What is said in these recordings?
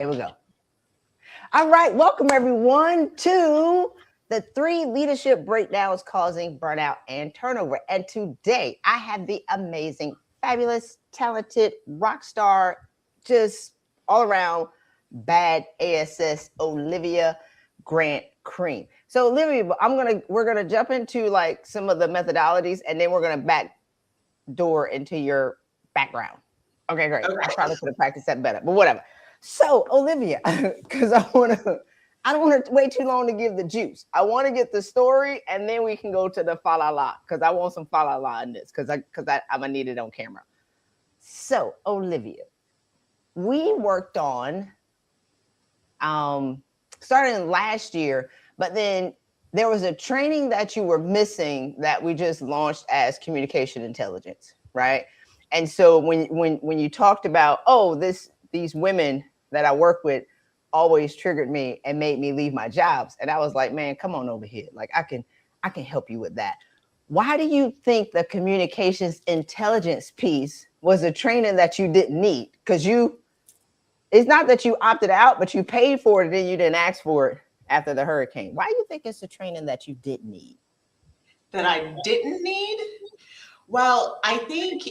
Here we go. All right. Welcome, everyone, to the 3 leadership breakdowns causing burnout and turnover. And today I have the amazing, fabulous, talented, rock star, just all around bad ASS, Olivia Grant Cream. So, Olivia, we're gonna jump into like some of the methodologies, and then we're gonna backdoor into your background. Okay, great. Okay. I probably could have practiced that better, but whatever. So, Olivia, because I don't want to wait too long to give the juice. I want to get the story, and then we can go to the fa la la, because I want some fa la la in this, because I'm gonna need it on camera. So, Olivia, we worked on starting last year, but then there was a training that you were missing that we just launched as communication intelligence, right? And so when you talked about, these women that I work with always triggered me and made me leave my jobs, and I was like, man, come on over here. Like I can help you with that. Why do you think the communications intelligence piece was a training that you didn't need? Because it's not that you opted out, but you paid for it and you didn't ask for it after the hurricane. Why do you think it's a training that you didn't need? That I didn't need? Well, I think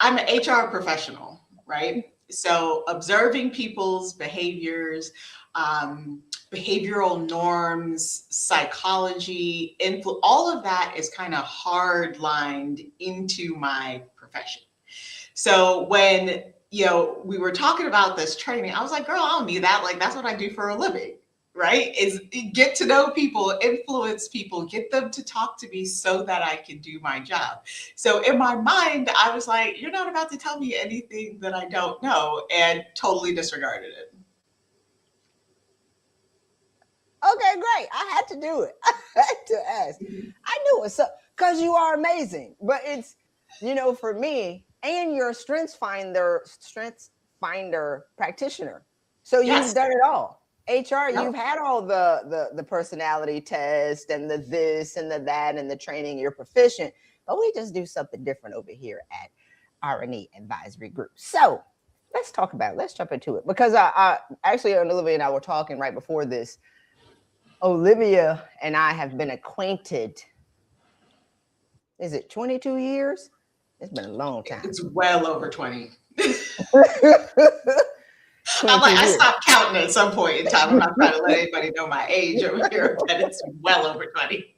I'm an HR professional, right? So observing people's behaviors, behavioral norms, psychology, all of that is kind of hard lined into my profession. So when we were talking about this training, I was like, girl, I don't need that. Like, that's what I do for a living, right? Is get to know people, influence people, get them to talk to me so that I can do my job. So in my mind, I was like, you're not about to tell me anything that I don't know, and totally disregarded it. Okay, great. I had to do it. I had to ask. I knew it. So, because you are amazing. But it's, for me, and you're a strengths finder practitioner. So Yes. you've done it all. HR, Yep. you've had all the personality test and the this and the that and the training, you're proficient. But we just do something different over here at R&E Advisory Group. So let's talk about it. Let's jump into it. Because I actually, Olivia and I were talking right before this. Olivia and I have been acquainted. Is it 22 years? It's been a long time. It's well over 20. 22 I years. stopped counting at some point in time. I'm not trying to let anybody know my age over here, but it's well over 20.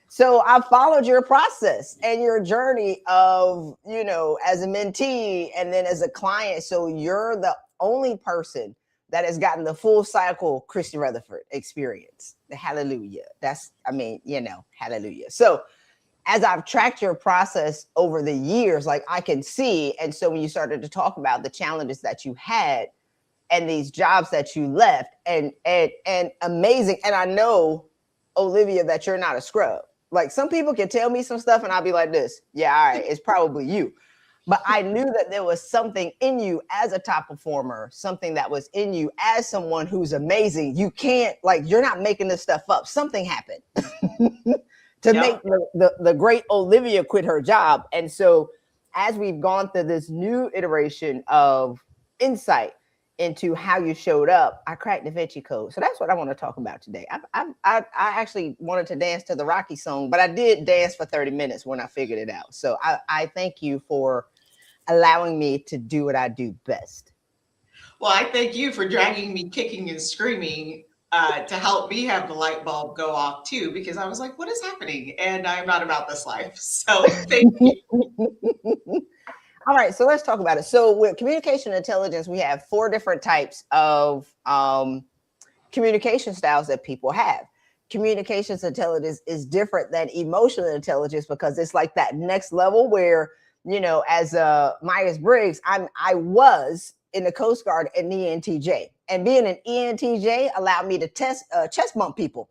So I followed your process and your journey of, as a mentee and then as a client. So you're the only person that has gotten the full cycle Christy Rutherford experience. Hallelujah. Hallelujah. So as I've tracked your process over the years, like I can see. And so when you started to talk about the challenges that you had and these jobs that you left and amazing. And I know, Olivia, that you're not a scrub. Like some people can tell me some stuff and I'll be like this. Yeah, all right, it's probably you. But I knew that there was something in you as a top performer, something that was in you as someone who's amazing. You can't, you're not making this stuff up. Something happened to make the great Olivia quit her job. And so as we've gone through this new iteration of insight into how you showed up, I cracked Da Vinci Code. So that's what I want to talk about today. I actually wanted to dance to the Rocky song, but I did dance for 30 minutes when I figured it out. So I thank you for allowing me to do what I do best. Well, I thank you for dragging me kicking and screaming to help me have the light bulb go off too, because I was like, what is happening? And I'm not about this life. So thank you. All right, so let's talk about it. So with communication intelligence, we have 4 different types of communication styles that people have. Communications intelligence is different than emotional intelligence because it's like that next level where, as Myers-Briggs, I was in the Coast Guard an ENTJ. And being an ENTJ allowed me to chest bump people.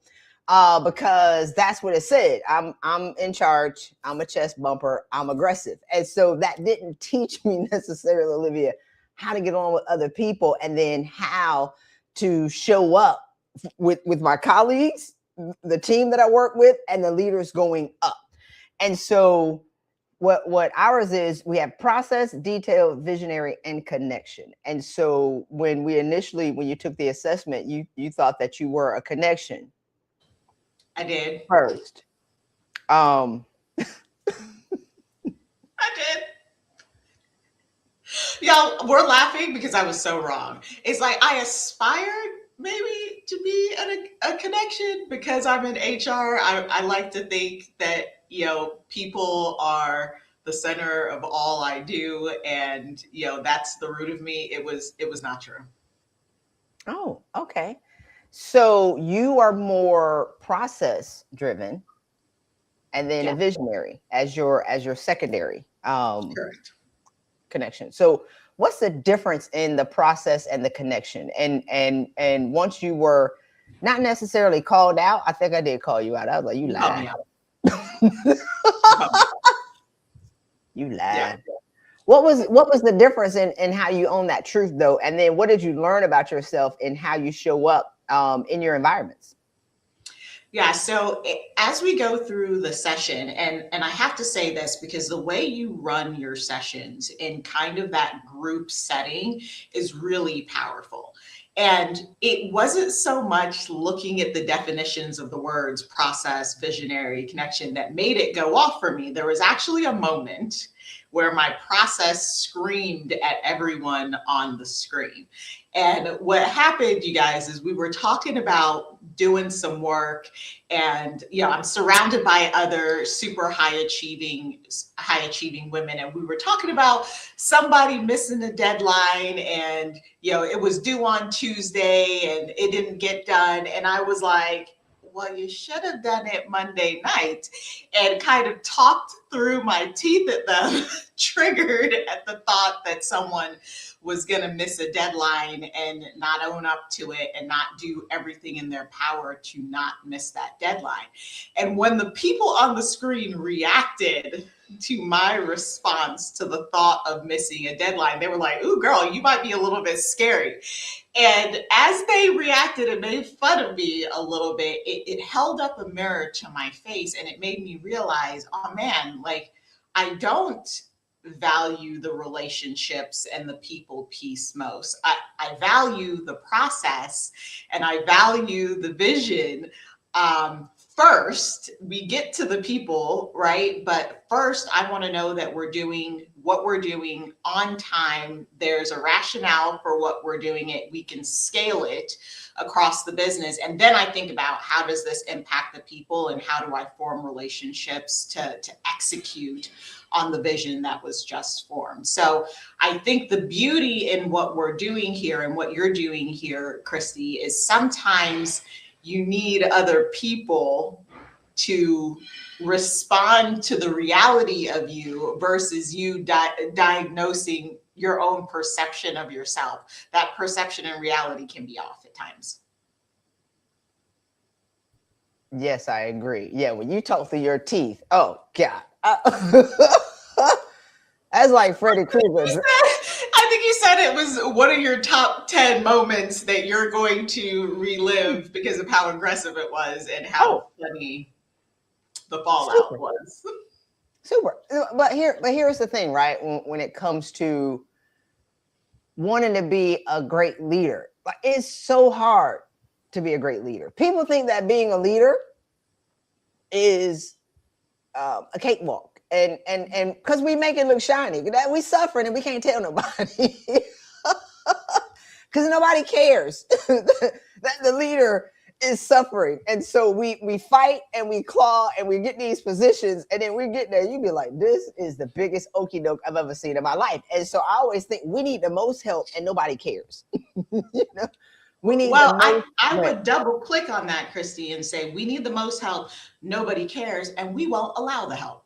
Because that's what it said. I'm in charge. I'm a chest bumper. I'm aggressive. And so that didn't teach me necessarily, Olivia, how to get on with other people and then how to show up with my colleagues, the team that I work with, and the leaders going up. And so what ours is, we have process, detail, visionary, and connection. And so when you took the assessment, you thought that you were a connection I did. first. Um, I did. Y'all, we're laughing because I was so wrong. It's like I aspired maybe to be a connection because I'm in HR. I like to think that, people are the center of all I do. And, that's the root of me. It was not true. oh, okay. So you are more process driven, and then a Yeah, visionary as your secondary correct. connection. So what's the difference in the process and the connection? And once you were not necessarily called out, I think I did call you out. I was like, you You called me lied. out. You called me out. You Yeah. lied. What was the difference in how you own that truth though? And then what did you learn about yourself in how you show up in your environments? Yeah, so as we go through the session, and I have to say this because the way you run your sessions in kind of that group setting is really powerful. And it wasn't so much looking at the definitions of the words process, visionary, connection that made it go off for me. There was actually a moment where my process screamed at everyone on the screen. And what happened, you guys, is we were talking about doing some work, and I'm surrounded by other super high achieving women, and we were talking about somebody missing a deadline, and it was due on Tuesday and it didn't get done, and I was like, well, you should have done it Monday night, and kind of talked through my teeth at them, triggered at the thought that someone was going to miss a deadline and not own up to it and not do everything in their power to not miss that deadline. And when the people on the screen reacted to my response to the thought of missing a deadline, they were like, ooh, girl, you might be a little bit scary. And as they reacted and made fun of me a little bit, it held up a mirror to my face, and it made me realize, oh man, like I don't value the relationships and the people piece most. I value the process and I value the vision. First, we get to the people, right? But first, I want to know that we're doing what we're doing on time. There's a rationale for what we're doing it. We can scale it across the business. And then I think about how does this impact the people and how do I form relationships to execute on the vision that was just formed. So I think the beauty in what we're doing here and what you're doing here, Christy, is sometimes you need other people to respond to the reality of you versus you diagnosing your own perception of yourself. That perception and reality can be off at times. Yes, I agree. Yeah, when you talk through your teeth, oh God. That's like Freddy Krueger. I think you said it was one of your top 10 moments that you're going to relive because of how aggressive it was and how funny the fallout was. Super. But here's the thing, right? When it comes to wanting to be a great leader, like it's so hard to be a great leader. People think that being a leader is a cakewalk, and because we make it look shiny, that we suffering and we can't tell nobody because nobody cares that the leader is suffering. And so we fight and we claw and we get these positions, and then we get there, you be like, this is the biggest okie doke I've ever seen in my life. And so I always think we need the most help and nobody cares. We need I would double click on that, Christy, and say we need the most help, nobody cares, and we won't allow the help.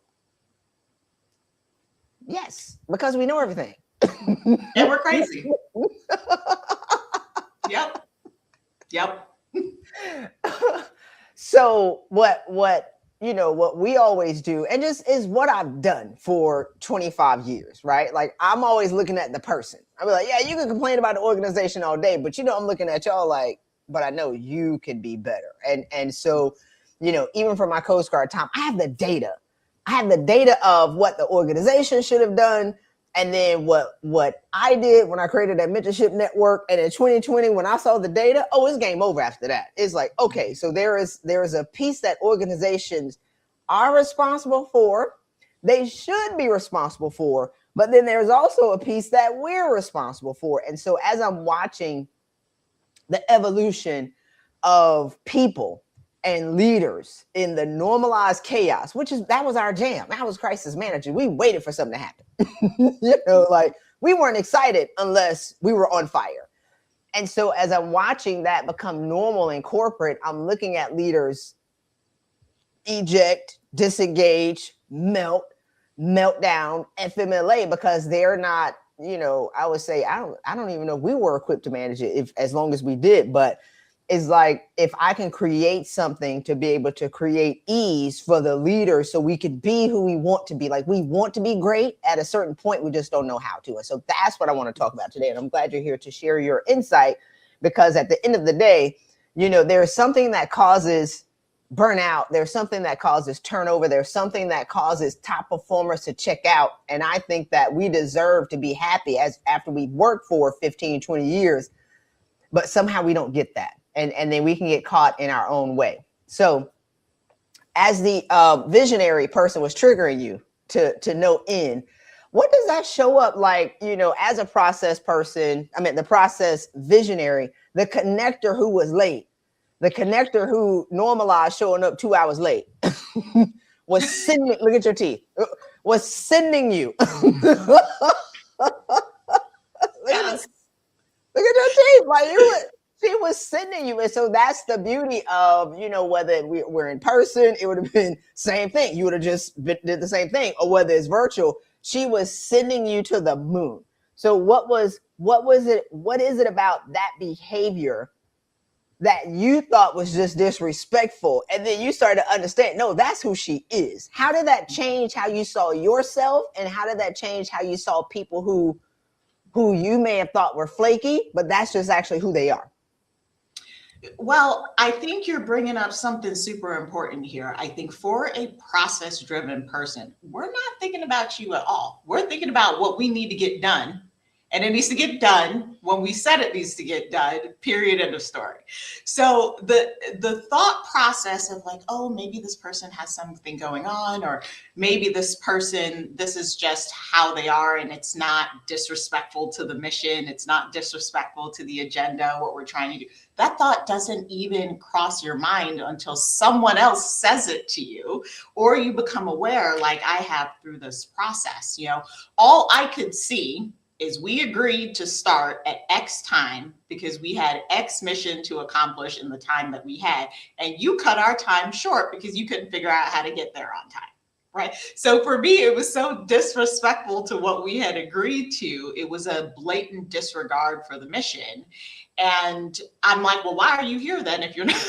Yes, because we know everything. And we're crazy. Yep. So what we always do, and this is what I've done for 25 years, right? Like I'm always looking at the person. I'll be like, yeah, you can complain about the organization all day, but I'm looking at y'all like, but I know you can be better. And so, even for my Coast Guard time, I have the data I have the data of what the organization should have done, and then what I did when I created that mentorship network. And in 2020, when I saw the data, oh, it's game over after that. It's like, okay, so there is a piece that organizations are responsible for. They should be responsible for, but then there's also a piece that we're responsible for. And so as I'm watching the evolution of people and leaders in the normalized chaos, that was our jam. That was crisis management. We waited for something to happen. Like we weren't excited unless we were on fire. And so as I'm watching that become normal in corporate, I'm looking at leaders eject, disengage, meltdown, FMLA, because they're not, I would say, I don't even know if we were equipped to manage it as long as we did, but it's like, if I can create something to be able to create ease for the leader so we can be who we want to be. Like we want to be great at a certain point, we just don't know how to. And so that's what I want to talk about today. And I'm glad you're here to share your insight, because at the end of the day, there's something that causes burnout. There's something that causes turnover. There's something that causes top performers to check out. And I think that we deserve to be happy after we've worked for 15, 20 years, but somehow we don't get that. And then we can get caught in our own way. So as the visionary person was triggering you to no end, what does that show up like, as a process person? I mean, the process visionary, the connector who was late, the connector who normalized showing up 2 hours late was sending, look at your teeth, was sending you. Look at your teeth. Like she was sending you. And so that's the beauty of, whether we're in person, it would have been same thing. You would have just did the same thing. Or whether it's virtual, she was sending you to the moon. So what is it about that behavior that you thought was just disrespectful? And then you started to understand, no, that's who she is. How did that change how you saw yourself? And how did that change how you saw people who you may have thought were flaky, but that's just actually who they are? Well, I think you're bringing up something super important here. I think for a process-driven person, we're not thinking about you at all. We're thinking about what we need to get done. And it needs to get done when we said it needs to get done, period, end of story. So the thought process of like, oh, maybe this person has something going on, or maybe this is just how they are, and it's not disrespectful to the mission. It's not disrespectful to the agenda, what we're trying to do. That thought doesn't even cross your mind until someone else says it to you, or you become aware, like I have through this process. All I could see is we agreed to start at X time because we had X mission to accomplish in the time that we had. And you cut our time short because you couldn't figure out how to get there on time, right? So for me, it was so disrespectful to what we had agreed to. It was a blatant disregard for the mission. And I'm like, well, why are you here then if you're not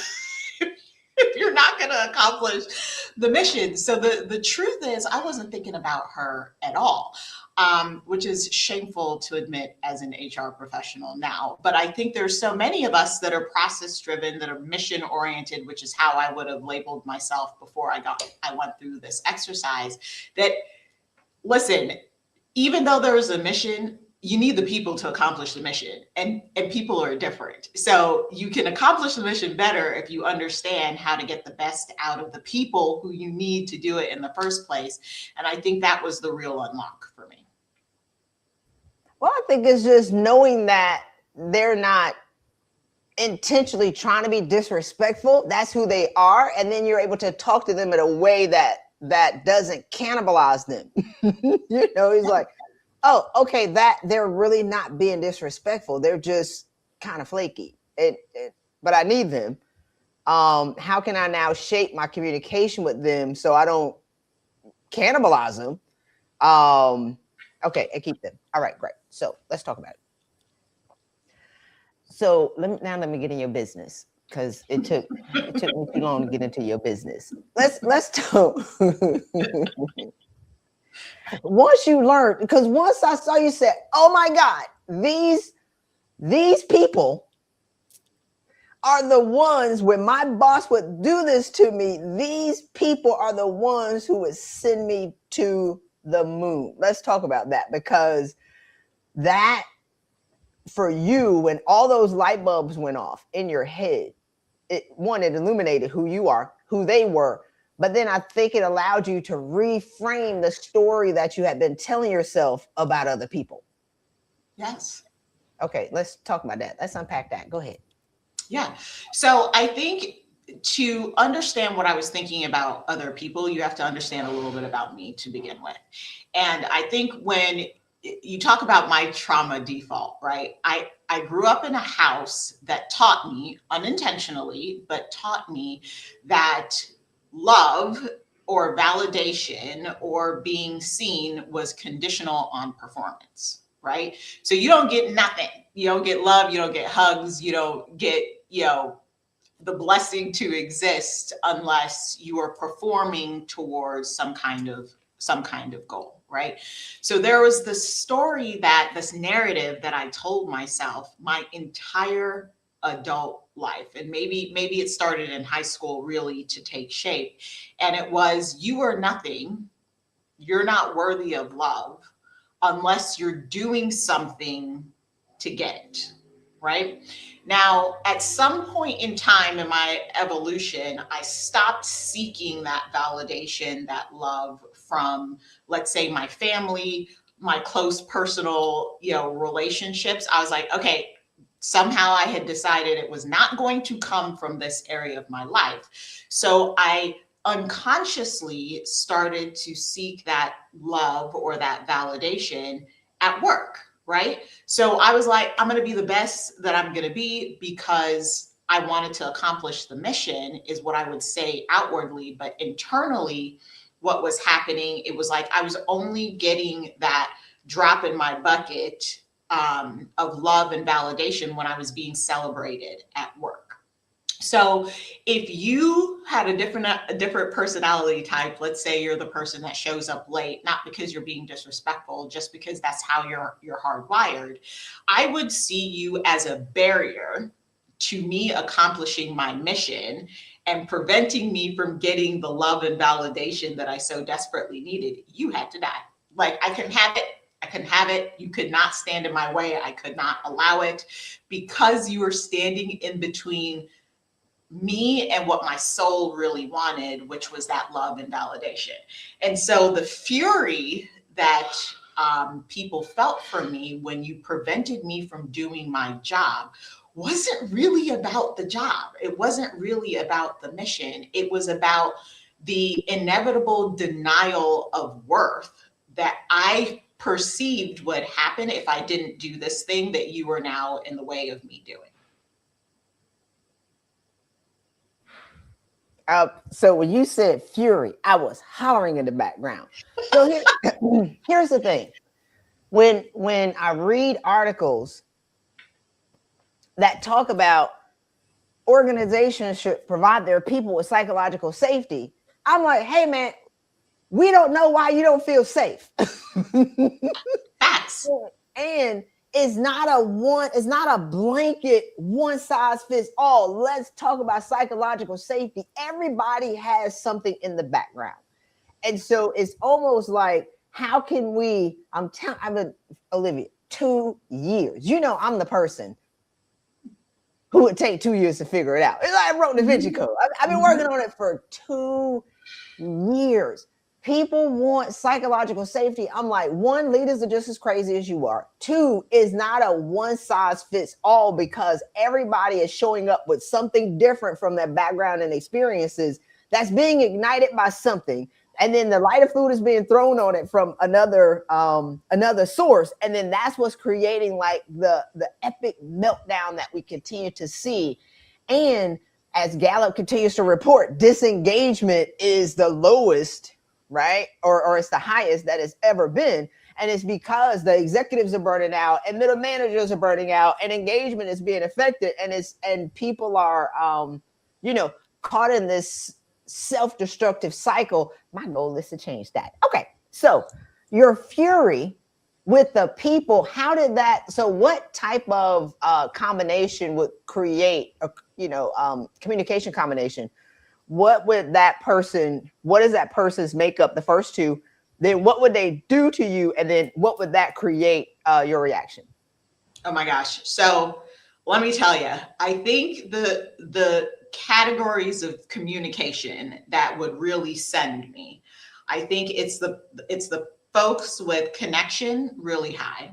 if you're not going to accomplish the mission? So the truth is, I wasn't thinking about her at all. Which is shameful to admit as an HR professional now. But I think there's so many of us that are process driven, that are mission oriented, which is how I would have labeled myself before I went through this exercise, that listen, even though there is a mission, you need the people to accomplish the mission, and people are different. So you can accomplish the mission better if you understand how to get the best out of the people who you need to do it in the first place. And I think that was the real unlock for me. Well, I think it's just knowing that they're not intentionally trying to be disrespectful. That's who they are. And then you're able to talk to them in a way that doesn't cannibalize them. He's like, oh, okay, that they're really not being disrespectful. They're just kind of flaky. But I need them. How can I now shape my communication with them so I don't cannibalize them? Okay, and keep them. All right, great. So let's talk about it. So let me get in your business, because it took me too long to get into your business. Let's talk. Once you learn, because once I saw you said, oh my God, these people are the ones, when my boss would do this to me, these people are the ones who would send me to the moon. Let's talk about that, because that, for you, when all those light bulbs went off in your head, it illuminated who you are, who they were. But then I think it allowed you to reframe the story that you had been telling yourself about other people. Yes. Okay, let's talk about that. Let's unpack that. Go ahead. Yeah. So I think to understand what I was thinking about other people, you have to understand a little bit about me to begin with. And I think when you talk about my trauma default, right? I grew up in a house that taught me unintentionally, but taught me that love or validation or being seen was conditional on performance, right? So you don't get nothing. You don't get love, you don't get hugs, you don't get, the blessing to exist unless you are performing towards some kind of goal, right? So there was this narrative that I told myself my entire adult life, and maybe it started in high school really to take shape, and it was, you are nothing, you're not worthy of love unless you're doing something to get it, right? Now, at some point in time in my evolution, I stopped seeking that validation, that love from, let's say, my family, my close personal, relationships. I was like, okay, somehow I had decided it was not going to come from this area of my life. So I unconsciously started to seek that love or that validation at work, right? So I was like, I'm going to be the best that I'm going to be because I wanted to accomplish the mission, is what I would say outwardly. But internally, what was happening, it was like I was only getting that drop in my bucket of love and validation when I was being celebrated at work. So if you had a different personality type, let's say you're the person that shows up late, not because you're being disrespectful, just because that's how you're hardwired, I would see you as a barrier to me accomplishing my mission and preventing me from getting the love and validation that I so desperately needed. You had to die. Like, I couldn't have it. I couldn't have it. You could not stand in my way. I could not allow it, because you were standing in between me and what my soul really wanted, which was that love and validation. And so the fury that people felt for me when you prevented me from doing my job wasn't really about the job. It wasn't really about the mission. It was about the inevitable denial of worth that I perceived would happen if I didn't do this thing that you are now in the way of me doing. So when you said fury, I was hollering in the background. So here's the thing. When I read articles that talk about organizations should provide their people with psychological safety, I'm like, hey man, we don't know why you don't feel safe. Facts. And it's not a blanket one size fits all. Let's talk about psychological safety. Everybody has something in the background. And so it's almost like, how can we, I've been, Olivia, 2 years. I'm the person who would take 2 years to figure it out. It's like I wrote Da Vinci Code. I've been working on it for 2 years. People want psychological safety. I'm like, 1, leaders are just as crazy as you are. 2, is not a one size fits all, because everybody is showing up with something different from their background and experiences that's being ignited by something. And then the lighter fluid is being thrown on it from another source. And then that's what's creating like the epic meltdown that we continue to see. And as Gallup continues to report, disengagement is the lowest, right? Or it's the highest that it's ever been. And it's because the executives are burning out and middle managers are burning out and engagement is being affected. And people are, caught in this self-destructive cycle. My goal is to change that. Okay. So your fury with the people, how did that, so what type of combination would create a, communication combination? What would that person, what is that person's makeup, the first two, then what would they do to you, and then what would that create your reaction? Oh my gosh. So let me tell you, I think the categories of communication that would really send me, I think it's the folks with connection really high.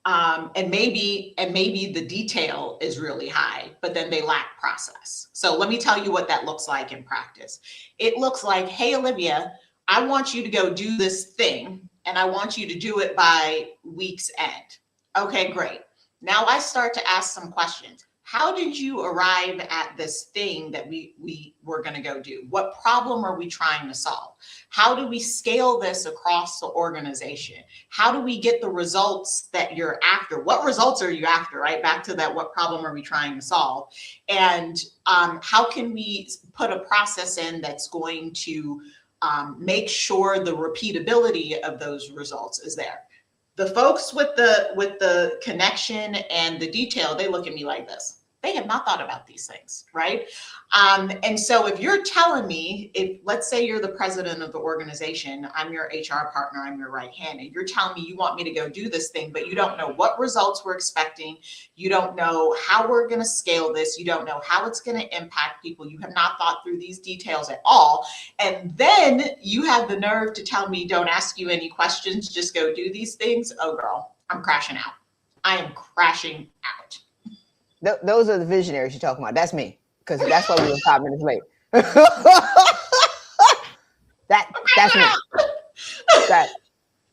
And maybe the detail is really high, but then they lack process. So let me tell you what that looks like in practice. It looks like, hey, Olivia, I want you to go do this thing, and I want you to do it by week's end. Okay, great. Now I start to ask some questions. How did you arrive at this thing that we were going to go do? What problem are we trying to solve? How do we scale this across the organization? How do we get the results that you're after? What results are you after, right? Back to that, what problem are we trying to solve? And how can we put a process in that's going to make sure the repeatability of those results is there? The folks with the connection and the detail, they look at me like this. They have not thought about these things, right? And so if you're telling me, if let's say you're the president of the organization, I'm your HR partner, I'm your right hand, and you're telling me you want me to go do this thing, but you don't know what results we're expecting, you don't know how we're going to scale this, you don't know how it's going to impact people, you have not thought through these details at all, and then you have the nerve to tell me don't ask you any questions, just go do these things. Oh girl, I'm crashing out. I am crashing out. Those are the visionaries you're talking about. That's me, because that's why we were 5 minutes late. That's me. That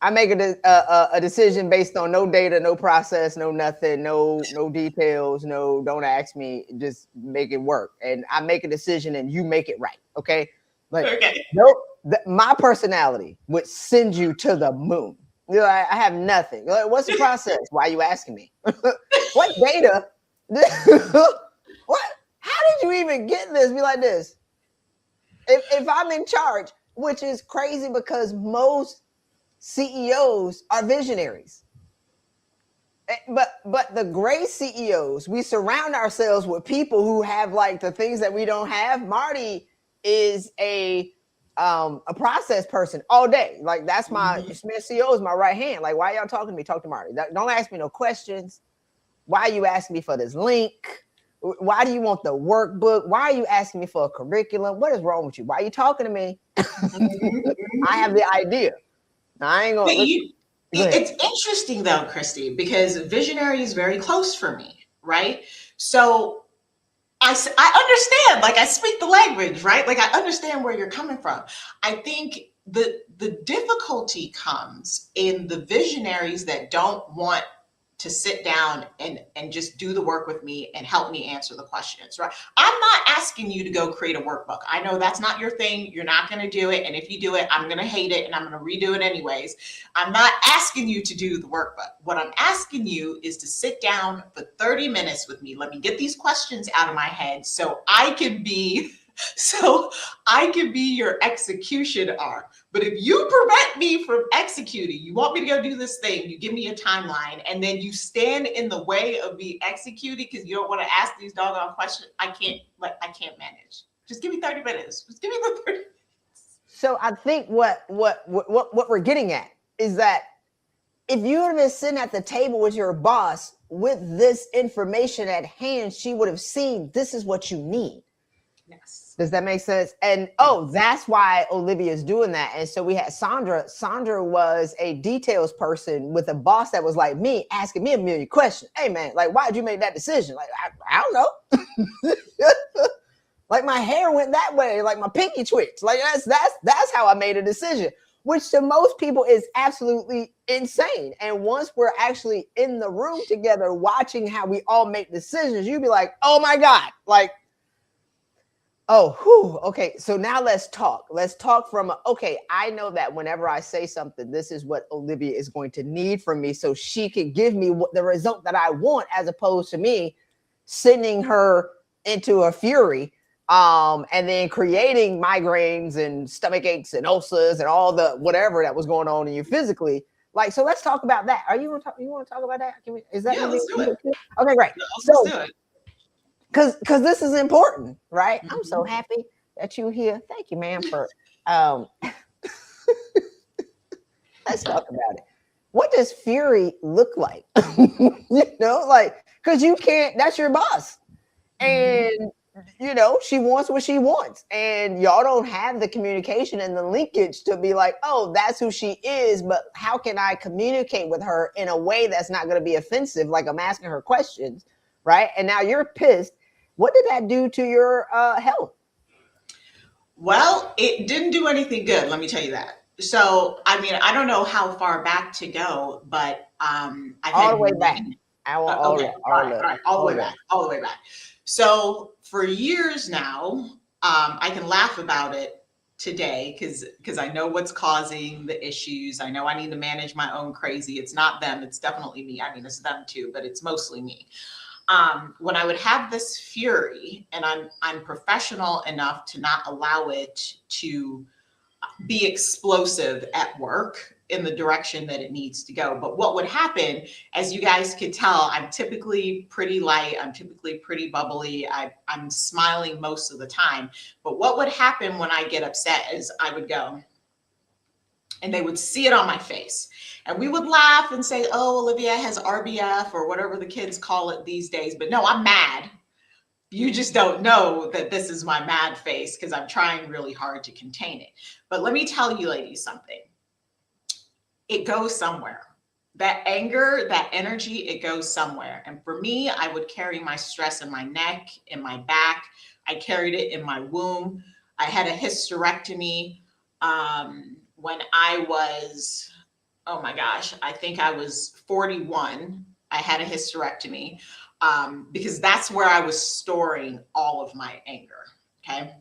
I make a decision based on no data, no process, no nothing, no details, no don't ask me, just make it work. And I make a decision and you make it right. Okay. But okay. My personality would send you to the moon. I have nothing. What's the process? Why are you asking me? What data? What? How did you even get this? Be like this. If I'm in charge, which is crazy because most CEOs are visionaries. But the great CEOs, we surround ourselves with people who have like the things that we don't have. Marty is a process person all day. Like that's my CEO is my right hand. Like, why y'all talking to me? Talk to Marty. Don't ask me no questions. Why are you asking me for this link? Why do you want the workbook? Why are you asking me for a curriculum? What is wrong with you? Why are you talking to me? I have the idea. Now, I ain't gonna. It's interesting though, Christy, because visionary is very close for me, right? So I understand, like I speak the language, right? Like I understand where you're coming from. I think the difficulty comes in the visionaries that don't want to sit down and just do the work with me and help me answer the questions, right? I'm not asking you to go create a workbook. I know that's not your thing. You're not going to do it. And if you do it, I'm going to hate it and I'm going to redo it anyways. I'm not asking you to do the workbook. What I'm asking you is to sit down for 30 minutes with me. Let me get these questions out of my head so I can be your execution arm. But if you prevent me from executing, you want me to go do this thing, you give me a timeline, and then you stand in the way of me executing because you don't want to ask these doggone questions, I can't manage. Just give me 30 minutes. Just give me the 30 minutes. So I think what we're getting at is that if you would have been sitting at the table with your boss with this information at hand, she would have seen this is what you need. Yes. Does that make sense? And that's why Olivia is doing that. And so we had Sandra. Sandra was a details person with a boss that was like me, asking me a million questions. Hey man, like why did you make that decision? Like I don't know. Like my hair went that way, like my pinky twitched. Like that's how I made a decision, which to most people is absolutely insane. And once we're actually in the room together watching how we all make decisions, you'd be like, oh my God, like, oh, whew, okay. So now let's talk. Let's talk from, okay, I know that whenever I say something, this is what Olivia is going to need from me so she can give me the result that I want, as opposed to me sending her into a fury and then creating migraines and stomach aches and ulcers and all the whatever that was going on in you physically Like, so let's talk about that. You want to talk about that? Is that Yeah, let's do it. Okay, great. Let's do it. Because this is important, right? Mm-hmm. I'm so happy that you're here. Thank you, ma'am, for let's talk about it. What does fury look like? Like, because you can't, that's your boss. And she wants what she wants. And y'all don't have the communication and the linkage to be like, oh, that's who she is. But how can I communicate with her in a way that's not going to be offensive? Like I'm asking her questions, right? And now you're pissed. What did that do to your health? Well, it didn't do anything good. Let me tell you that. So, I mean, I don't know how far back to go, but I've All had the way back. I want all okay, all the way back. So for years now, I can laugh about it today because I know what's causing the issues. I know I need to manage my own crazy. It's not them. It's definitely me. I mean, it's them too, but it's mostly me. When I would have this fury, and I'm professional enough to not allow it to be explosive at work in the direction that it needs to go. But what would happen, as you guys could tell, I'm typically pretty light. I'm typically pretty bubbly. I'm smiling most of the time. But what would happen when I get upset is I would go, and they would see it on my face. And we would laugh and say, oh, Olivia has RBF or whatever the kids call it these days. But no, I'm mad. You just don't know that this is my mad face because I'm trying really hard to contain it. But let me tell you, ladies, something. It goes somewhere. That anger, that energy, it goes somewhere. And for me, I would carry my stress in my neck, in my back. I carried it in my womb. I had a hysterectomy when I was, oh my gosh, I think I was 41. I had a hysterectomy because that's where I was storing all of my anger. Okay.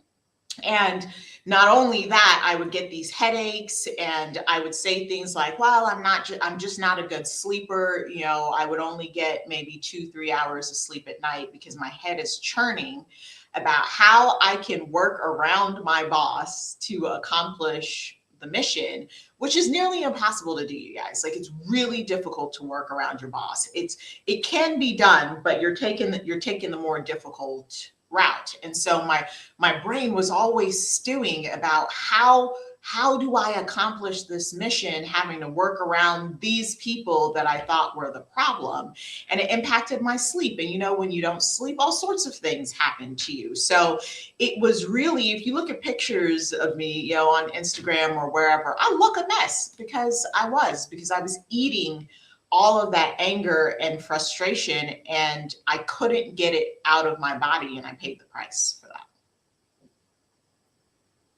And not only that, I would get these headaches and I would say things like, well, I'm just not a good sleeper. I would only get maybe 2-3 hours of sleep at night because my head is churning about how I can work around my boss to accomplish the mission, which is nearly impossible to do, you guys. Like, it's really difficult to work around your boss. It can be done, but you're taking the more difficult route. And so my brain was always stewing about how do I accomplish this mission, having to work around these people that I thought were the problem. And it impacted my sleep. And when you don't sleep, all sorts of things happen to you. So it was really, if you look at pictures of me, on Instagram or wherever, I look a mess because I was eating all of that anger and frustration, and I couldn't get it out of my body, and I paid the price for that.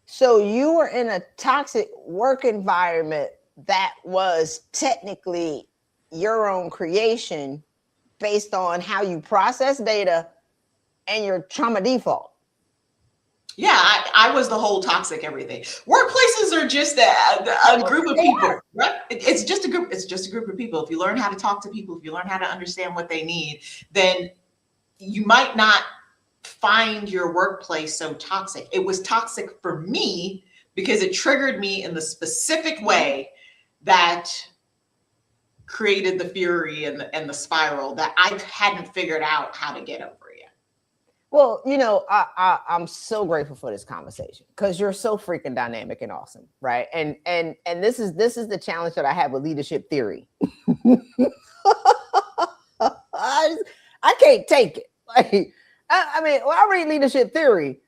So you were in a toxic work environment that was technically your own creation based on how you process data and your trauma default. Yeah, I was the whole toxic everything. Workplaces are just a group of people, right? It's just a group. It's just a group of people. If you learn how to talk to people, if you learn how to understand what they need, then you might not find your workplace so toxic. It was toxic for me because it triggered me in the specific way that created the fury and the spiral that I hadn't figured out how to get over yet. Well, I'm so grateful for this conversation because you're so freaking dynamic and awesome, right? And this is the challenge that I have with leadership theory. I can't take it. Like, I mean, when I read leadership theory,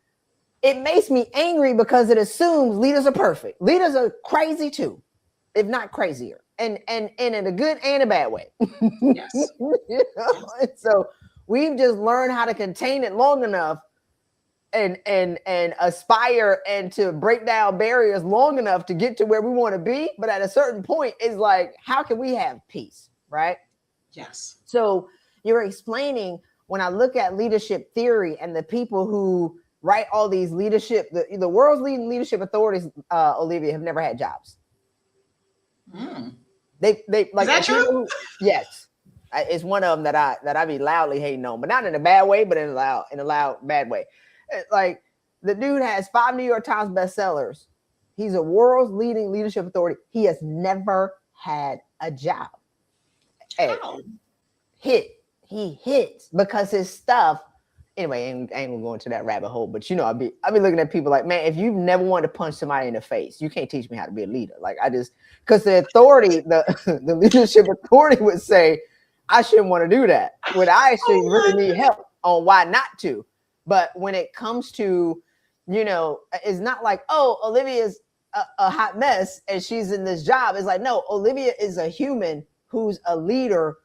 it makes me angry because it assumes leaders are perfect. Leaders are crazy too, if not crazier, and in a good and a bad way. Yes. And so we've just learned how to contain it long enough and aspire and to break down barriers long enough to get to where we want to be. But at a certain point, it's like, how can we have peace, right? Yes. So you're explaining, when I look at leadership theory and the people who write all these leadership, the world's leading leadership authorities, Olivia, have never had jobs. They like, is that true? Yes. It's one of them that I be loudly hating on, but not in a bad way, but in a loud bad way. Like, the dude has 5 New York Times bestsellers. He's a world's leading leadership authority. He has never had a job. Hey, How? he hits because his stuff. Anyway, I ain't gonna go into that rabbit hole, but I'll be looking at people like, man, if you've never wanted to punch somebody in the face, you can't teach me how to be a leader. Like because the authority, the leadership authority would say, I shouldn't want to do that. When I actually really need help on why not to. But when it comes to, it's not like, oh, Olivia's a hot mess and she's in this job. It's like, no, Olivia is a human who's a leader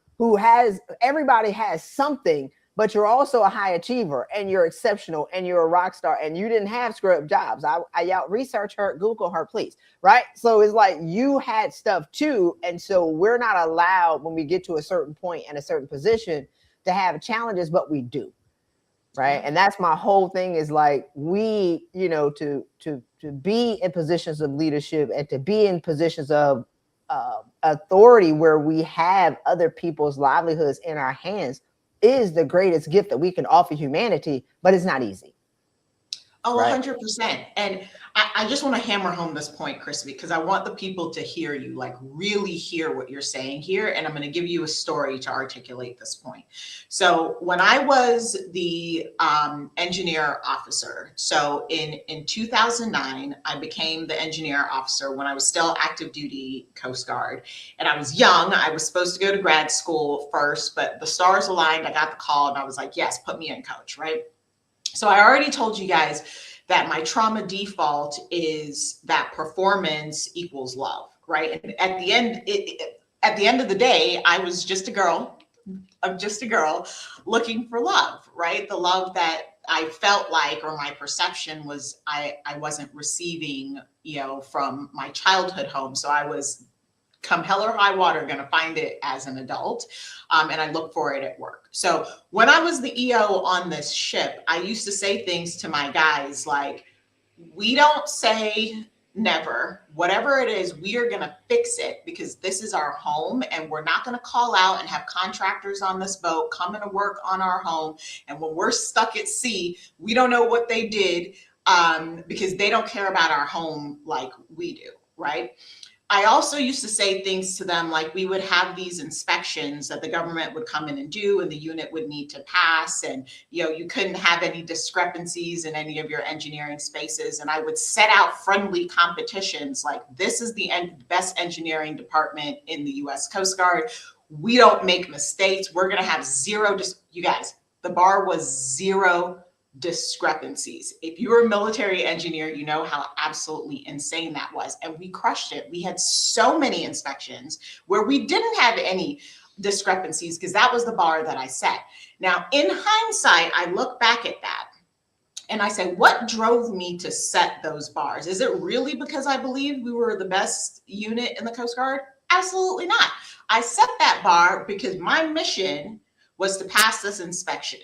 everybody has something, but you're also a high achiever and you're exceptional and you're a rock star and you didn't have screw up jobs. I out research her, Google her, please. Right. So it's like you had stuff too. And so we're not allowed when we get to a certain point and a certain position to have challenges, but we do. Right. And that's my whole thing is like we, to be in positions of leadership and to be in positions of authority where we have other people's livelihoods in our hands is the greatest gift that we can offer humanity, but it's not easy. Oh, right? 100%. And I just want to hammer home this point, Chris, because I want the people to hear you, like really hear what you're saying here. And I'm going to give you a story to articulate this point. So when I was the engineer officer, so in 2009, I became the engineer officer when I was still active duty Coast Guard. And I was young. I was supposed to go to grad school first, but the stars aligned. I got the call and I was like, yes, put me in, coach, right? So I already told you guys that my trauma default is that performance equals love, right? And at the end of the day, I was just a girl. I'm just a girl looking for love, right? The love that I felt like, or my perception was, I wasn't receiving, from my childhood home. So I was, come hell or high water, going to find it as an adult. And I look for it at work. So when I was the EO on this ship, I used to say things to my guys like, we don't say never, whatever it is, we are going to fix it because this is our home and we're not going to call out and have contractors on this boat coming to work on our home. And when we're stuck at sea, we don't know what they did because they don't care about our home like we do, right? I also used to say things to them like we would have these inspections that the government would come in and do and the unit would need to pass, and you couldn't have any discrepancies in any of your engineering spaces. And I would set out friendly competitions like, this is the best engineering department in the US Coast Guard. We don't make mistakes. We're going to have zero, you guys, the bar was zero discrepancies. If you're a military engineer, you know how absolutely insane that was. And we crushed it. We had so many inspections where we didn't have any discrepancies because that was the bar that I set. Now, in hindsight, I look back at that and I say, what drove me to set those bars? Is it really because I believed we were the best unit in the Coast Guard? Absolutely not. I set that bar because my mission was to pass this inspection.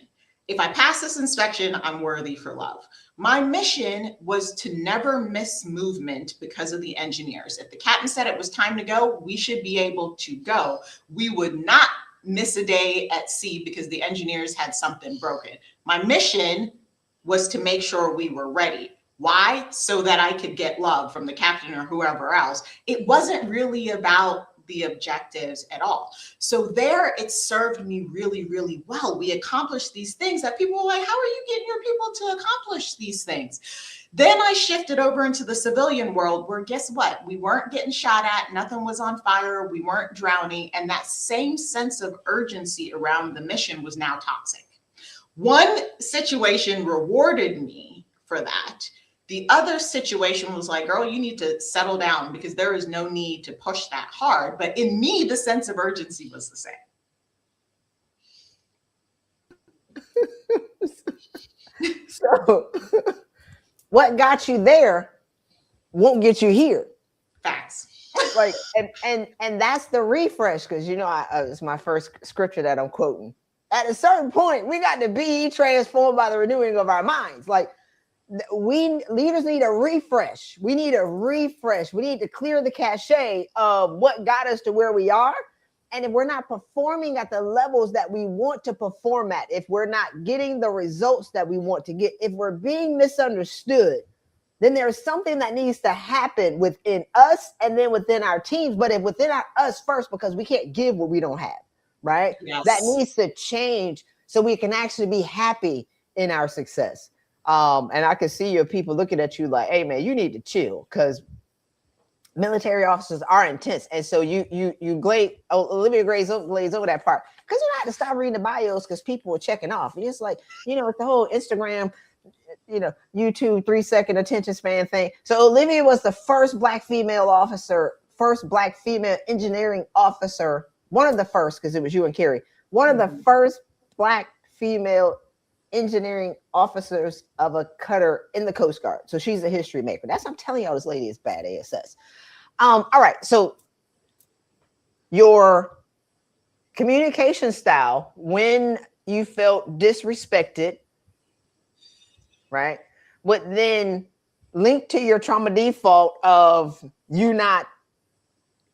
If I pass this inspection, I'm worthy for love. My mission was to never miss movement because of the engineers. If the captain said it was time to go, we should be able to go. We would not miss a day at sea because the engineers had something broken. My mission was to make sure we were ready. Why? So that I could get love from the captain or whoever else. It wasn't really about the objectives at all. So there, it served me really, really well. We accomplished these things that people were like, how are you getting your people to accomplish these things? Then I shifted over into the civilian world where, guess what? We weren't getting shot at. Nothing was on fire. We weren't drowning. And that same sense of urgency around the mission was now toxic. One situation rewarded me for that. The other situation was like, girl, you need to settle down because there is no need to push that hard. But in me, the sense of urgency was the same. So what got you there won't get you here. Facts. Like, and that's the refresh, because it's my first scripture that I'm quoting. At a certain point, we got to be transformed by the renewing of our minds. Like, leaders need a refresh. We need a refresh. We need to clear the cache of what got us to where we are. And if we're not performing at the levels that we want to perform at, if we're not getting the results that we want to get, if we're being misunderstood, then there's something that needs to happen within us and then within our teams, but within us first, because we can't give what we don't have, right? That Yes. needs to change so we can actually be happy in our success. And I can see your people looking at you like, hey man, you need to chill, because military officers are intense. And so Olivia glaze over that part, because you don't have to stop reading the bios because people are checking off. It's like, it's the whole Instagram, YouTube 3-second attention span thing. So Olivia was the first Black female officer, first Black female engineering officer, one of the first, because it was you and Carrie, one of the first Black female engineering officers of a cutter in the Coast Guard. So she's a history maker. I'm telling y'all, this lady is bad ASS. All right. So your communication style when you felt disrespected, right, would then link to your trauma default of you not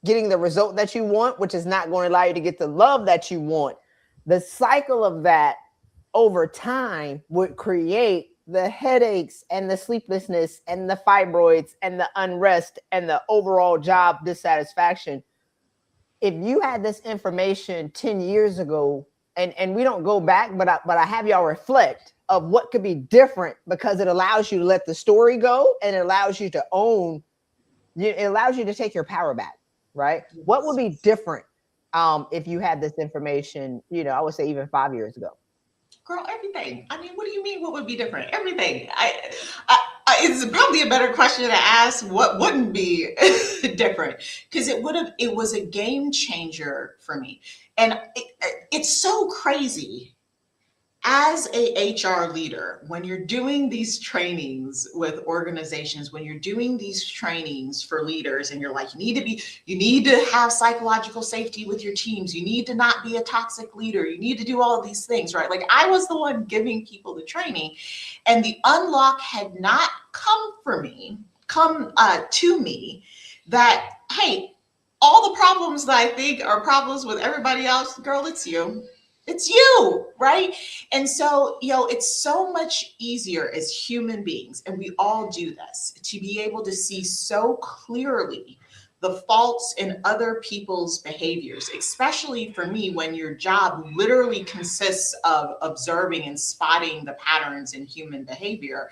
getting the result that you want, which is not going to allow you to get the love that you want. The cycle of that over time would create the headaches and the sleeplessness and the fibroids and the unrest and the overall job dissatisfaction. If you had this information 10 years ago, and we don't go back, but I have y'all reflect of what could be different, because it allows you to let the story go, and it allows you to own, it allows you to take your power back, right? What would be different if you had this information, I would say even 5 years ago? Girl, everything. I mean, what do you mean what would be different? Everything. It's probably a better question to ask what wouldn't be different, because it was a game changer for me. And it's so crazy. As a HR leader, when you're doing these trainings with organizations, when you're doing these trainings for leaders, and you're like, you need to have psychological safety with your teams. You need to not be a toxic leader. You need to do all of these things, right? Like, I was the one giving people the training, and the unlock had not come to me that, hey, all the problems that I think are problems with everybody else, girl, it's you. It's you, right? And so, it's so much easier as human beings, and we all do this, to be able to see so clearly the faults in other people's behaviors, especially for me, when your job literally consists of observing and spotting the patterns in human behavior,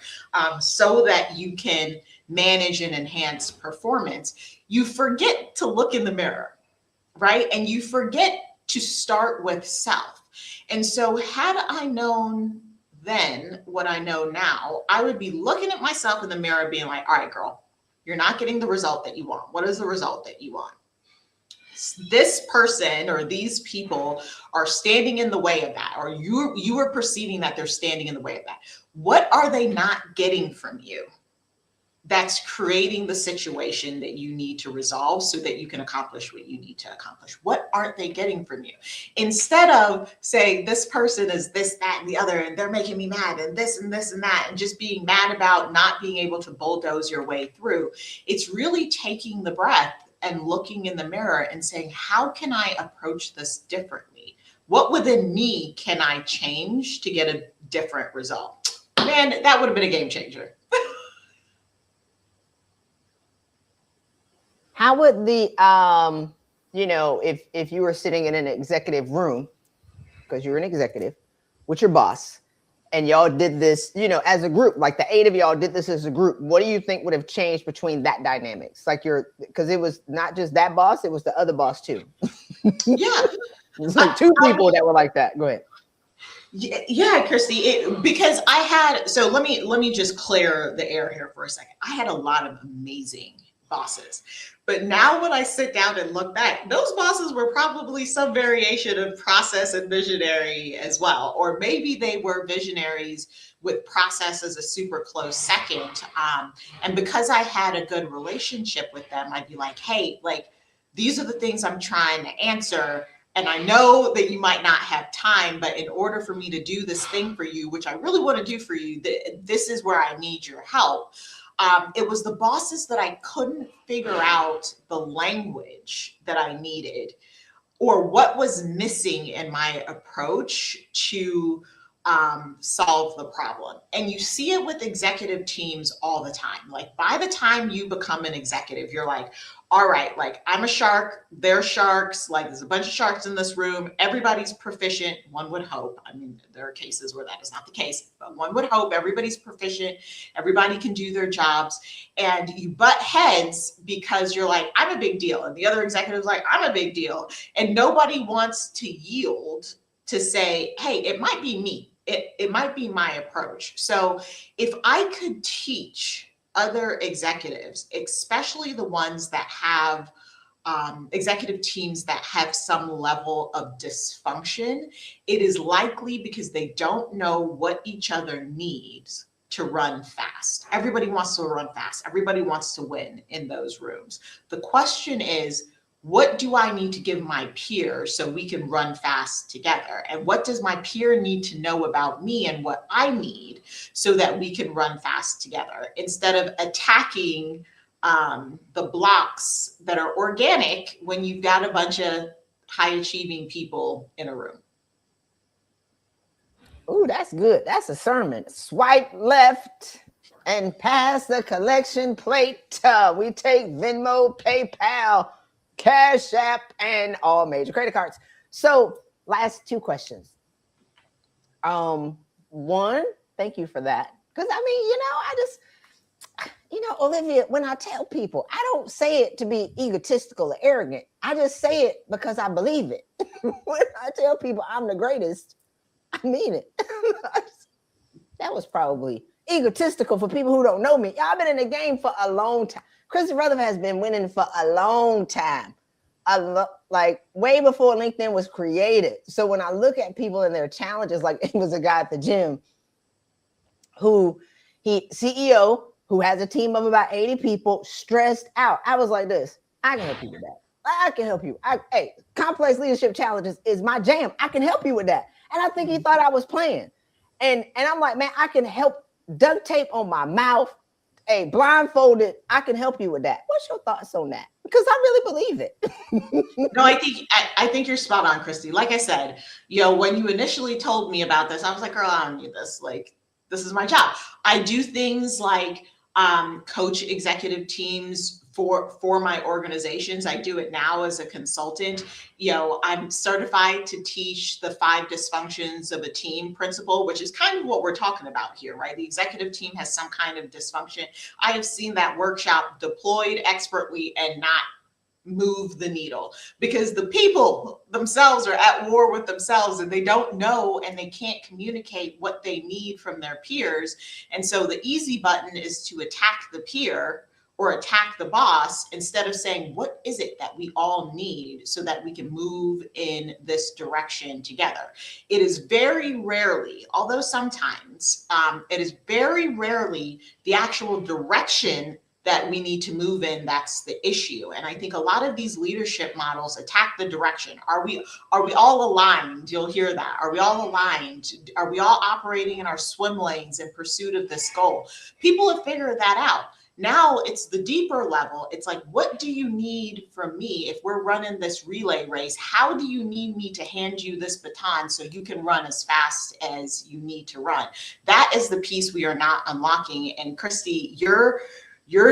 so that you can manage and enhance performance. You forget to look in the mirror, right? And you forget to start with self. And so had I known then what I know now, I would be looking at myself in the mirror being like, all right, girl, you're not getting the result that you want. What is the result that you want? This person or these people are standing in the way of that, or you are perceiving that they're standing in the way of that. What are they not getting from you that's creating the situation that you need to resolve so that you can accomplish what you need to accomplish? What aren't they getting from you? Instead of saying, this person is this, that, and the other, and they're making me mad, and this and this and that, and just being mad about not being able to bulldoze your way through, it's really taking the breath and looking in the mirror and saying, how can I approach this differently? What within me can I change to get a different result? Man, that would have been a game changer. How would the, if you were sitting in an executive room, because you're an executive with your boss, and y'all did this, as a group, like the 8 of y'all did this as a group, what do you think would have changed between that dynamics? Like because it was not just that boss, it was the other boss too. Yeah. It's like 2 people that were like that. Go ahead. Yeah, Christy, because I had, so let me just clear the air here for a second. I had a lot of amazing bosses. But now when I sit down and look back, those bosses were probably some variation of process and visionary as well. Or maybe they were visionaries with process as a super close second. And because I had a good relationship with them, I'd be like, hey, like, these are the things I'm trying to answer. And I know that you might not have time, but in order for me to do this thing for you, which I really want to do for you, this is where I need your help. It was the bosses that I couldn't figure out the language that I needed, or what was missing in my approach to solve the problem. And you see it with executive teams all the time. Like by the time you become an executive, you're like, all right, like I'm a shark, they're sharks, like there's a bunch of sharks in this room, everybody's proficient, one would hope. I mean, there are cases where that is not the case, but one would hope everybody's proficient, everybody can do their jobs, and you butt heads because you're like, I'm a big deal, and the other executive's like, I'm a big deal, and nobody wants to yield to say, hey, it might be me. It might be my approach. So if I could teach other executives, especially the ones that have executive teams that have some level of dysfunction, it is likely because they don't know what each other needs to run fast. Everybody wants to run fast. Everybody wants to win in those rooms. The question is, what do I need to give my peer so we can run fast together? And what does my peer need to know about me and what I need so that we can run fast together, instead of attacking the blocks that are organic when you've got a bunch of high achieving people in a room. Ooh, that's good. That's a sermon. Swipe left and pass the collection plate. We take Venmo, PayPal, Cash App, and all major credit cards. So last two questions. One, thank you for that. Because I mean, Olivia, when I tell people, I don't say it to be egotistical or arrogant. I just say it because I believe it. When I tell people I'm the greatest, I mean it. That was probably egotistical for people who don't know me. I've been in the game for a long time. Christy Rutherford has been winning for a long time. Like way before LinkedIn was created. So when I look at people and their challenges, like it was a guy at the gym CEO who has a team of about 80 people, stressed out. I was like this, I can help you with that. I can help you. Hey, complex leadership challenges is my jam. I can help you with that. And I think he thought I was playing. And I'm like, man, I can help. Duct tape on my mouth, blindfolded, I can help you with that. What's your thoughts on that? Because I really believe it. No, I think you're spot on, Christy. Like I said, when you initially told me about this, I was like, girl, I don't need this. Like, this is my job. I do things like coach executive teams for my organizations. I do it now as a consultant. I'm certified to teach the 5 dysfunctions of a team principle, which is kind of what we're talking about here, right? The executive team has some kind of dysfunction. I have seen that workshop deployed expertly and not move the needle, because the people themselves are at war with themselves and they don't know and they can't communicate what they need from their peers. And so the easy button is to attack the peer or attack the boss, instead of saying, what is it that we all need so that we can move in this direction together? It is very rarely, although sometimes, it is very rarely the actual direction that we need to move in that's the issue. And I think a lot of these leadership models attack the direction. Are we all aligned? You'll hear that. Are we all aligned? Are we all operating in our swim lanes in pursuit of this goal? People have figured that out. Now it's the deeper level. It's like, what do you need from me if we're running this relay race? How do you need me to hand you this baton so you can run as fast as you need to run? That is the piece we are not unlocking. And Christy, your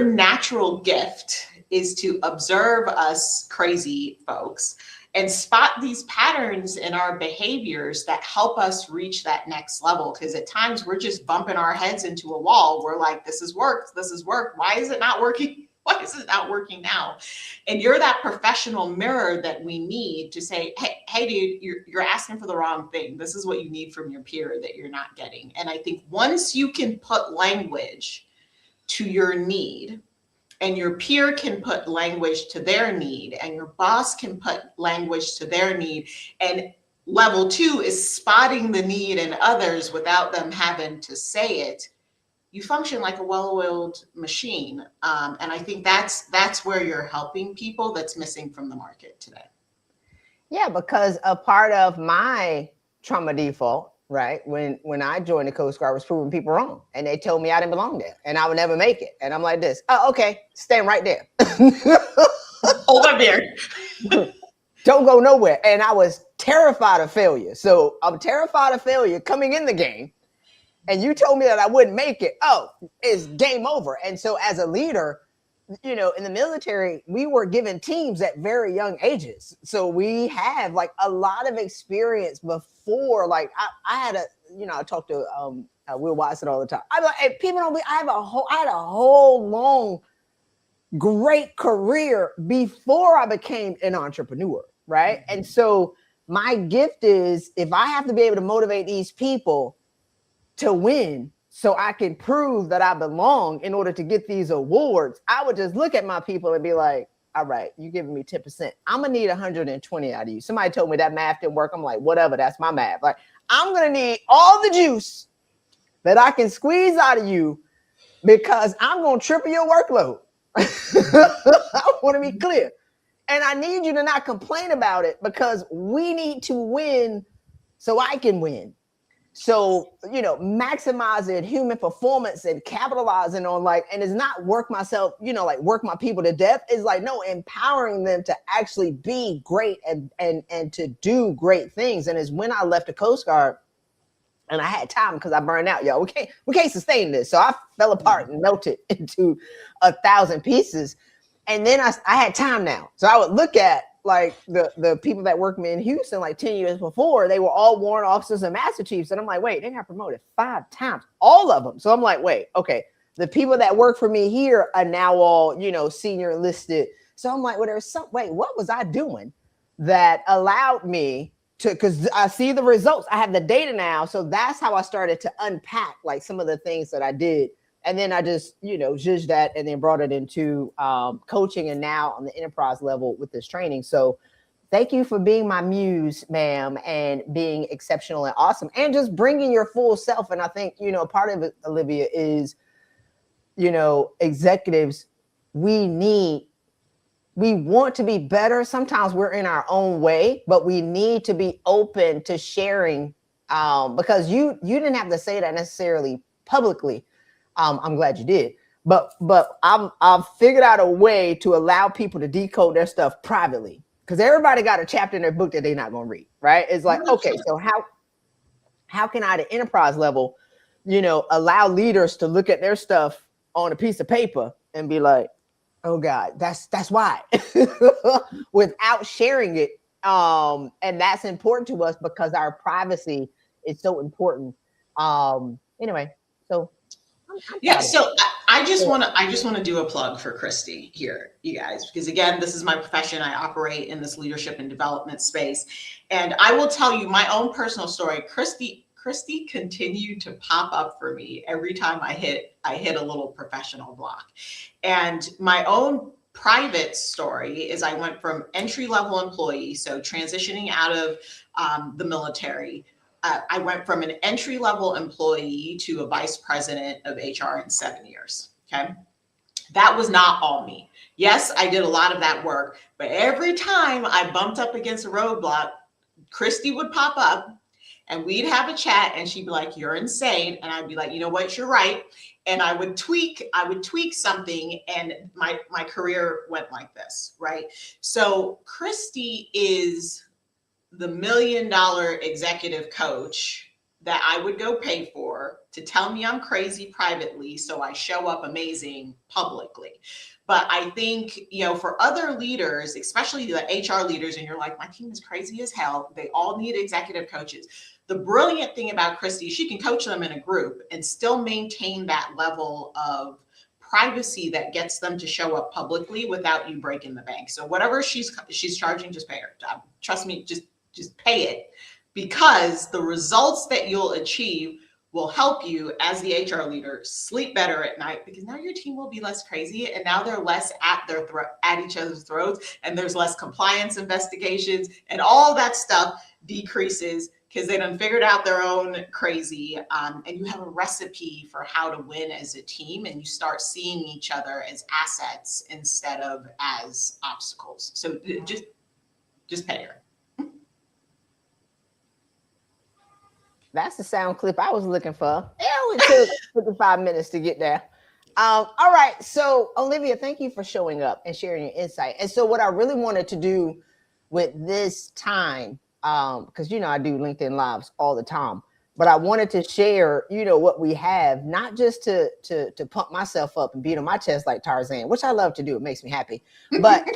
natural gift is to observe us crazy folks and spot these patterns in our behaviors that help us reach that next level. Because at times we're just bumping our heads into a wall. We're like, this has worked. Why is it not working? Why is it not working now? And you're that professional mirror that we need to say, hey, dude, you're asking for the wrong thing. This is what you need from your peer that you're not getting. And I think once you can put language to your need, and your peer can put language to their need, and your boss can put language to their need, and level 2 is spotting the need in others without them having to say it, you function like a well-oiled machine. And I think that's where you're helping people that's missing from the market today. Yeah, because a part of my trauma default, right, when I joined the Coast Guard, was proving people wrong, and they told me I didn't belong there and I would never make it. And I'm like this, oh, okay, stand right there. Hold up there. Don't go nowhere. And I was terrified of failure. So I'm terrified of failure coming in the game. And you told me that I wouldn't make it. Oh, it's game over. And so as a leader, in the military, we were given teams at very young ages. So we have like a lot of experience before. Like I had I talk to Will Watson all the time. I'm like, hey, people don't be, I had a whole long, great career before I became an entrepreneur. Right. Mm-hmm. And so my gift is, if I have to be able to motivate these people to win so I can prove that I belong in order to get these awards, I would just look at my people and be like, all right, you're giving me 10%. I'm going to need 120 out of you. Somebody told me that math didn't work. I'm like, whatever, that's my math. Like, I'm going to need all the juice that I can squeeze out of you because I'm going to triple your workload. I want to be clear. And I need you to not complain about it because we need to win so I can win. So, maximizing human performance and capitalizing on and it's not work myself, work my people to death. It's like, no, empowering them to actually be great and to do great things. And it's when I left the Coast Guard and I had time because I burned out, y'all. We can't sustain this. So I fell apart and melted into 1,000 pieces. And then I had time now. So I would look at the people that worked me in Houston 10 years before, they were all warrant officers and master chiefs. And I'm like, wait, they got promoted 5 times, all of them. So I'm like, wait, okay. The people that work for me here are now all, senior enlisted. So I'm like, well, what was I doing that allowed me to, because I see the results. I have the data now. So that's how I started to unpack some of the things that I did. And then I just, zhuzhed that and then brought it into coaching and now on the enterprise level with this training. So thank you for being my muse, ma'am, and being exceptional and awesome and just bringing your full self. And I think, part of it, Olivia, is, executives, we want to be better. Sometimes we're in our own way, but we need to be open to sharing because you didn't have to say that necessarily publicly. I'm glad you did, but I've figured out a way to allow people to decode their stuff privately because everybody got a chapter in their book that they're not going to read, right? It's like, okay, so how can I at an enterprise level, allow leaders to look at their stuff on a piece of paper and be like, oh God, that's why, without sharing it. And that's important to us because our privacy is so important. Anyway, so. Yeah, so I just want to do a plug for Christy here, you guys, because again, this is my profession. I operate in this leadership and development space, and I will tell you my own personal story. Christy continued to pop up for me every time I hit a little professional block, and my own private story is I went from entry-level employee, so transitioning out of the military. I went from an entry-level employee to a vice president of HR in 7 years, okay? That was not all me. Yes, I did a lot of that work, but every time I bumped up against a roadblock, Christy would pop up and we'd have a chat and she'd be like, you're insane. And I'd be like, you know what, you're right. And I would tweak something and my career went like this, right? So Christy is the $1 million executive coach that I would go pay for to tell me I'm crazy privately so I show up amazing publicly. But I think, for other leaders, especially the HR leaders, and you're like, my team is crazy as hell. They all need executive coaches. The brilliant thing about Christy, she can coach them in a group and still maintain that level of privacy that gets them to show up publicly without you breaking the bank. So whatever she's charging, just pay her. Trust me, just pay it, because the results that you'll achieve will help you as the HR leader sleep better at night, because now your team will be less crazy and now they're less at each other's throats, and there's less compliance investigations and all that stuff decreases because they done figured out their own crazy. And you have a recipe for how to win as a team, and you start seeing each other as assets instead of as obstacles. So just pay her. That's the sound clip I was looking for. It only took 55 minutes to get there. All right. So, Olivia, thank you for showing up and sharing your insight. And so what I really wanted to do with this time because I do LinkedIn lives all the time. But I wanted to share, what we have, not just to pump myself up and beat on my chest like Tarzan, which I love to do. It makes me happy. But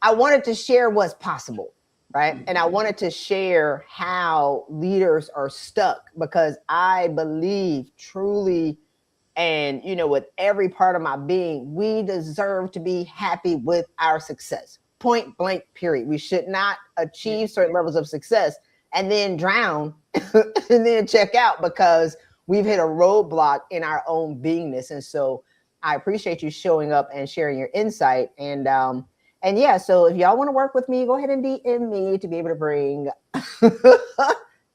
I wanted to share what's possible, right? And I wanted to share how leaders are stuck, because I believe truly, and with every part of my being, we deserve to be happy with our success. Point blank, period. We should not achieve certain levels of success and then drown and then check out because we've hit a roadblock in our own beingness. And so I appreciate you showing up and sharing your insight. And yeah, so if y'all want to work with me, go ahead and DM me to be able to bring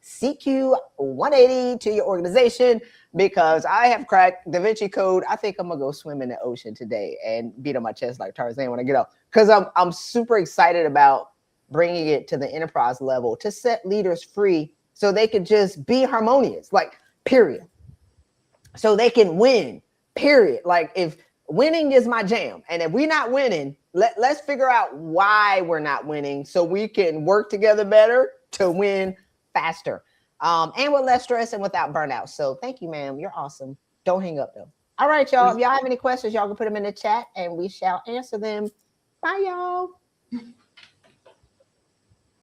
CQ 180 to your organization, because I have cracked Da Vinci Code. I think I'm gonna go swim in the ocean today and beat on my chest like Tarzan when I get up, because I'm super excited about bringing it to the enterprise level to set leaders free so they can just be harmonious, like, period. So they can win, period. Like, if winning is my jam, and if we're not winning, let's figure out why we're not winning so we can work together better to win faster, and with less stress and without burnout. So thank you, ma'am. You're awesome. Don't hang up though. All right, y'all. If y'all have any questions, y'all can put them in the chat and we shall answer them. Bye, y'all.